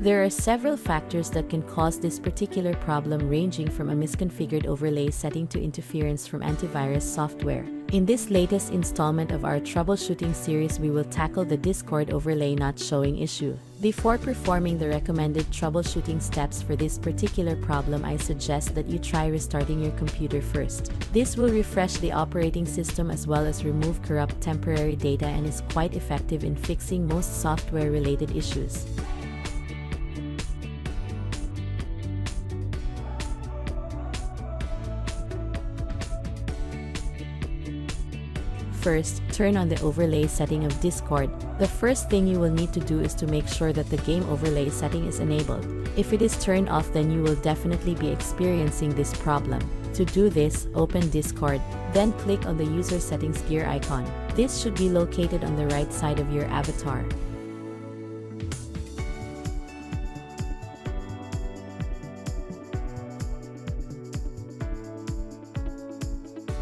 There are several factors that can cause this particular problem, ranging from a misconfigured overlay setting to interference from antivirus software. In this latest installment of our troubleshooting series, we will tackle the Discord overlay not showing issue. Before performing the recommended troubleshooting steps for this particular problem, I suggest that you try restarting your computer first. This will refresh the operating system as well as remove corrupt temporary data and is quite effective in fixing most software-related issues. First, turn on the overlay setting of Discord. The first thing you will need to do is to make sure that the game overlay setting is enabled. If it is turned off, then you will definitely be experiencing this problem. To do this, open Discord, then click on the user settings gear icon. This should be located on the right side of your avatar.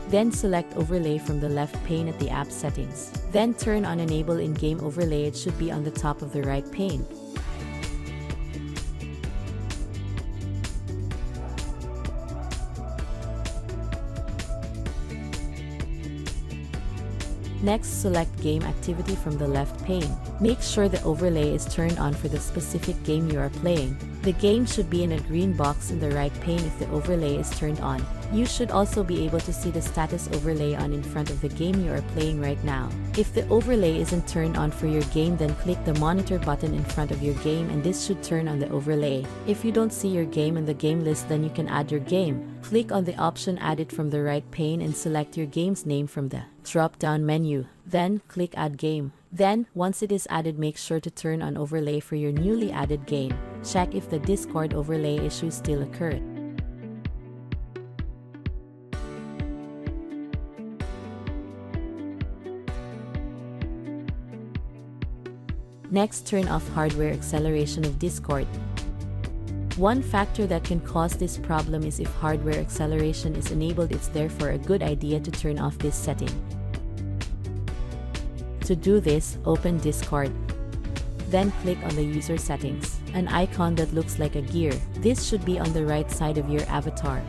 Then select Overlay from the left pane at the app settings. Then turn on Enable in-game overlay. It should be on the top of the right pane. Next, select Game Activity from the left pane. Make sure the overlay is turned on for the specific game you are playing. The game should be in a green box in the right pane if the overlay is turned on. You should also be able to see the status overlay on in front of the game you are playing right now. If the overlay isn't turned on for your game, then click the monitor button in front of your game and this should turn on the overlay. If you don't see your game in the game list, then you can add your game. Click on the option Add It from the right pane and select your game's name from the drop-down menu. Then, click Add Game. Then, once it is added, make sure to turn on overlay for your newly added game. Check if the Discord overlay issue still occurred. Next, turn off hardware acceleration of Discord. One factor that can cause this problem is if hardware acceleration is enabled. It's therefore a good idea to turn off this setting. To do this, open Discord. Then click on the user settings, an icon that looks like a gear. This should be on the right side of your avatar.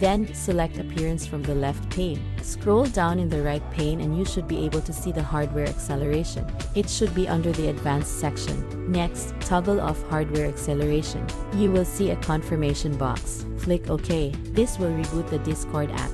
Then, select Appearance from the left pane. Scroll down in the right pane and you should be able to see the hardware acceleration. It should be under the Advanced section. Next, toggle off hardware acceleration. You will see a confirmation box. Click OK. This will reboot the Discord app.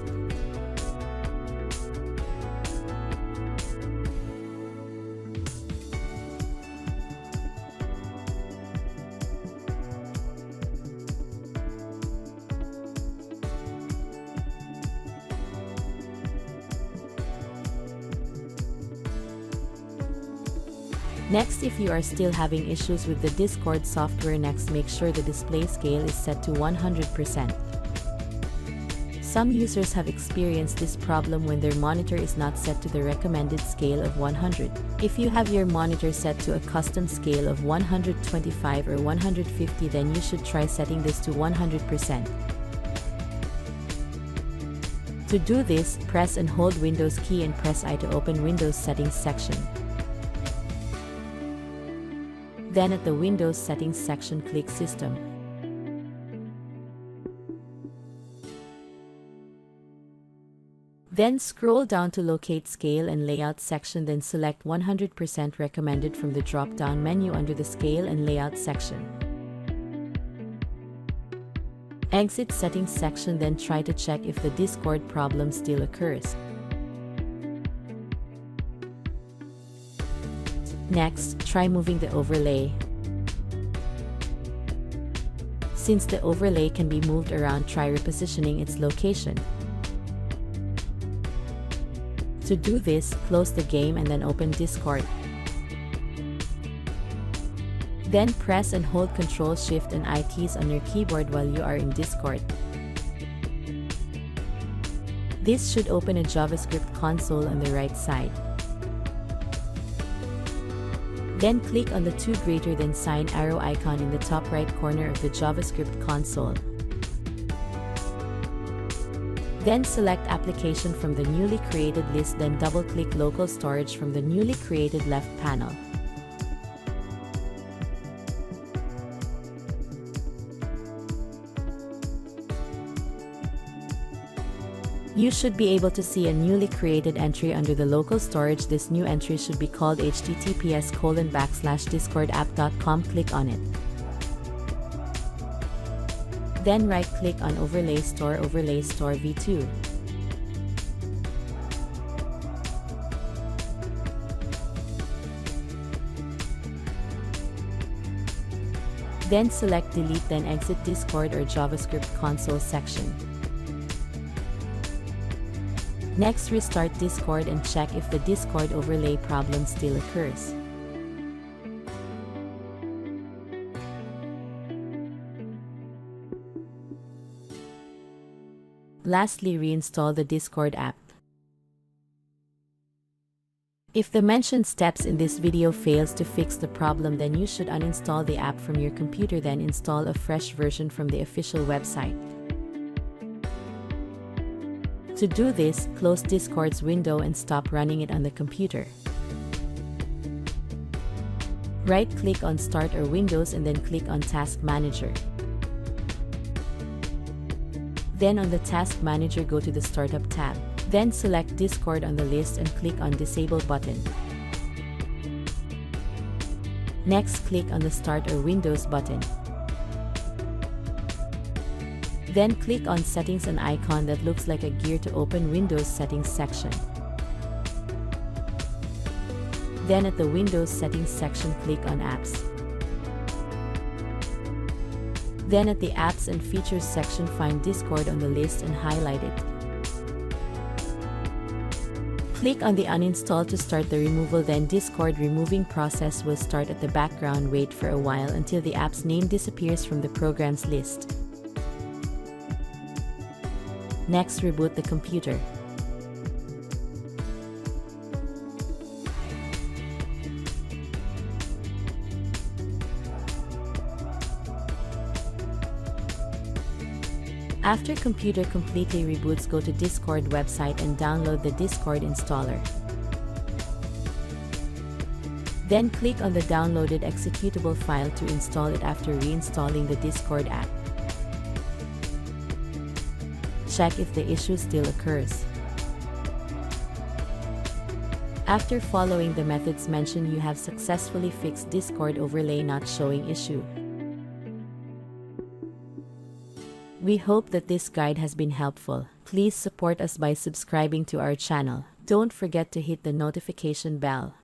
Next, if you are still having issues with the Discord software, make sure the display scale is set to 100%. Some users have experienced this problem when their monitor is not set to the recommended scale of 100. If you have your monitor set to a custom scale of 125 or 150, then you should try setting this to 100%. To do this, press and hold Windows key and press I to open Windows Settings section. Then at the Windows Settings section, click System. Then scroll down to locate Scale and Layout section, then select 100% recommended from the drop-down menu under the Scale and Layout section. Exit Settings section, then try to check if the Discord problem still occurs. Next, try moving the overlay. Since the overlay can be moved around, try repositioning its location. To do this, close the game and then open Discord. Then press and hold Ctrl, Shift and I keys on your keyboard while you are in Discord. This should open a JavaScript console on the right side. Then click on the > arrow icon in the top right corner of the JavaScript console. Then select Application from the newly created list, then double-click Local Storage from the newly created left panel. You should be able to see a newly created entry under the local storage. This new entry should be called https://discordapp.com. Click on it. Then right-click on Overlay Store v2. Then select Delete, then exit Discord or JavaScript console section. Next, restart Discord and check if the Discord overlay problem still occurs. Lastly, reinstall the Discord app. If the mentioned steps in this video fails to fix the problem, then you should uninstall the app from your computer, then install a fresh version from the official website. To do this, close Discord's window and stop running it on the computer. Right-click on Start or Windows and then click on Task Manager. Then on the Task Manager, go to the Startup tab. Then select Discord on the list and click on Disable button. Next, click on the Start or Windows button. Then click on Settings, an icon that looks like a gear to open Windows Settings section. Then at the Windows Settings section, click on Apps. Then at the Apps and Features section, find Discord on the list and highlight it. Click on the Uninstall to start the removal, then Discord removing process will start at the background. Wait for a while until the app's name disappears from the programs list. Next, reboot the computer. After computer completely reboots, go to Discord website and download the Discord installer. Then click on the downloaded executable file to install it after reinstalling the Discord app. Check if the issue still occurs. After following the methods mentioned, you have successfully fixed Discord overlay not showing issue. We hope that this guide has been helpful. Please support us by subscribing to our channel. Don't forget to hit the notification bell.